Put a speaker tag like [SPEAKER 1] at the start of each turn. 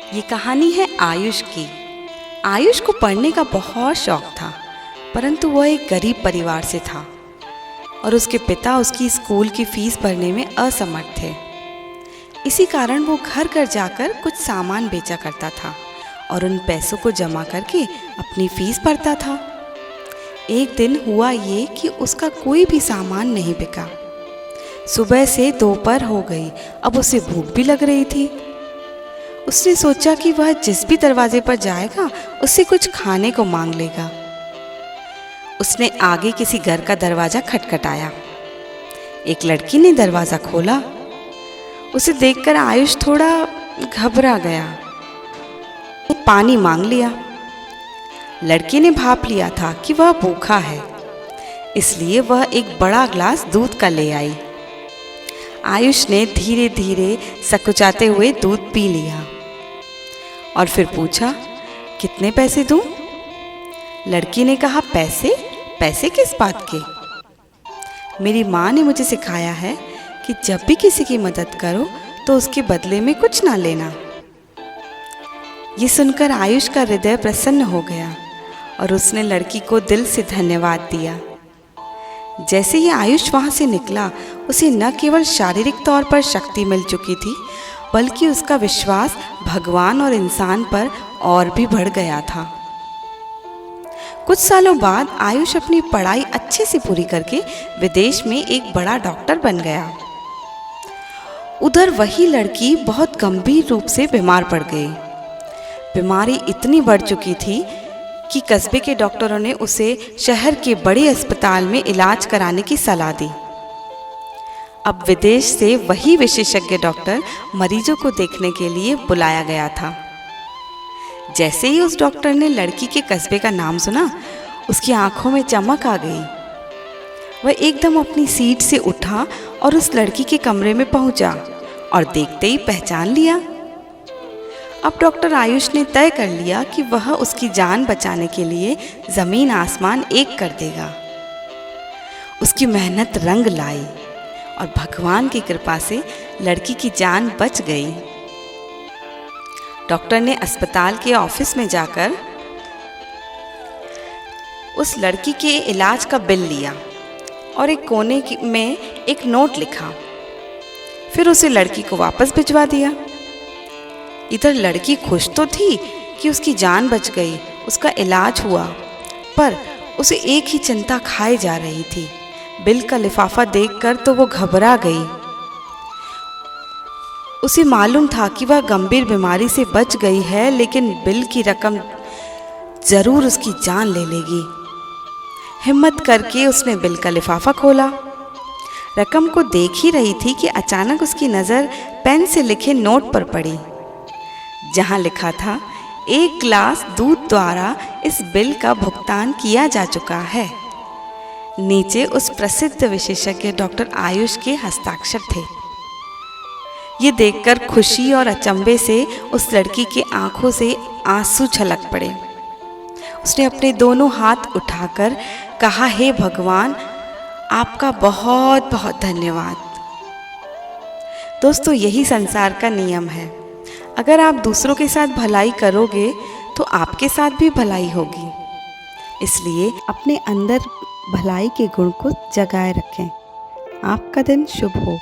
[SPEAKER 1] ये कहानी है आयुष की। आयुष को पढ़ने का बहुत शौक था, परंतु वह एक गरीब परिवार से था और उसके पिता उसकी स्कूल की फीस भरने में असमर्थ थे। इसी कारण वो घर घर जाकर कुछ सामान बेचा करता था और उन पैसों को जमा करके अपनी फीस भरता था। एक दिन हुआ ये कि उसका कोई भी सामान नहीं बिका। सुबह से दोपहर हो गई, अब उसे भूख भी लग रही थी। उसने सोचा कि वह जिस भी दरवाजे पर जाएगा उससे कुछ खाने को मांग लेगा। उसने आगे किसी घर का दरवाजा खटखटाया। एक लड़की ने दरवाज़ा खोला। उसे देखकर आयुष थोड़ा घबरा गया। पानी मांग लिया। लड़की ने भाप लिया था कि वह भूखा है, इसलिए वह एक बड़ा ग्लास दूध का ले आई। आयुष ने धीरे धीरे सकुचाते हुए दूध पी लिया और फिर पूछा, कितने पैसे दूं? लड़की ने कहा, पैसे? पैसे किस बात के? मेरी माँ ने मुझे सिखाया है कि जब भी किसी की मदद करो तो उसके बदले में कुछ ना लेना। ये सुनकर आयुष का हृदय प्रसन्न हो गया और उसने लड़की को दिल से धन्यवाद दिया। जैसे ही आयुष वहाँ से निकला, उसे न केवल शारीरिक तौर पर शक्ति मिल चुकी थी, बल्कि उसका विश्वास भगवान और इंसान पर और भी बढ़ गया था। कुछ सालों बाद आयुष अपनी पढ़ाई अच्छे से पूरी करके विदेश में एक बड़ा डॉक्टर बन गया। उधर वही लड़की बहुत गंभीर रूप से बीमार पड़ गई। बीमारी इतनी बढ़ चुकी थी कि कस्बे के डॉक्टरों ने उसे शहर के बड़े अस्पताल में इलाज कराने की सलाह दी। अब विदेश से वही विशेषज्ञ डॉक्टर मरीजों को देखने के लिए बुलाया गया था। जैसे ही उस डॉक्टर ने लड़की के कस्बे का नाम सुना, उसकी आंखों में चमक आ गई। वह एकदम अपनी सीट से उठा और उस लड़की के कमरे में पहुंचा और देखते ही पहचान लिया। अब डॉक्टर आयुष ने तय कर लिया कि वह उसकी जान बचाने के लिए जमीन आसमान एक कर देगा। उसकी मेहनत रंग लाई और भगवान की कृपा से लड़की की जान बच गई। डॉक्टर ने अस्पताल के ऑफिस में जाकर उस लड़की के इलाज का बिल लिया और एक कोने में एक नोट लिखा। फिर उसे लड़की को वापस भिजवा दिया। इधर लड़की खुश तो थी कि उसकी जान बच गई, उसका इलाज हुआ, पर उसे एक ही चिंता खाए जा रही थी। बिल का लिफाफा देखकर तो वो घबरा गई। उसे मालूम था कि वह गंभीर बीमारी से बच गई है, लेकिन बिल की रकम जरूर उसकी जान ले लेगी। हिम्मत करके उसने बिल का लिफाफा खोला। रकम को देख ही रही थी कि अचानक उसकी नज़र पेन से लिखे नोट पर पड़ी, जहां लिखा था, 1 गिलास दूध द्वारा इस बिल का भुगतान किया जा चुका है। नीचे उस प्रसिद्ध विशेषज्ञ डॉक्टर आयुष के हस्ताक्षर थे। ये देखकर खुशी और अचंभे से उस लड़की की आंखों से आंसू छलक पड़े। उसने अपने दोनों हाथ उठाकर कहा, हे भगवान, आपका बहुत बहुत धन्यवाद। दोस्तों, यही संसार का नियम है। अगर आप दूसरों के साथ भलाई करोगे तो आपके साथ भी भलाई होगी। इसलिए अपने अंदर भलाई के गुण को जगाए रखें। आपका दिन शुभ हो।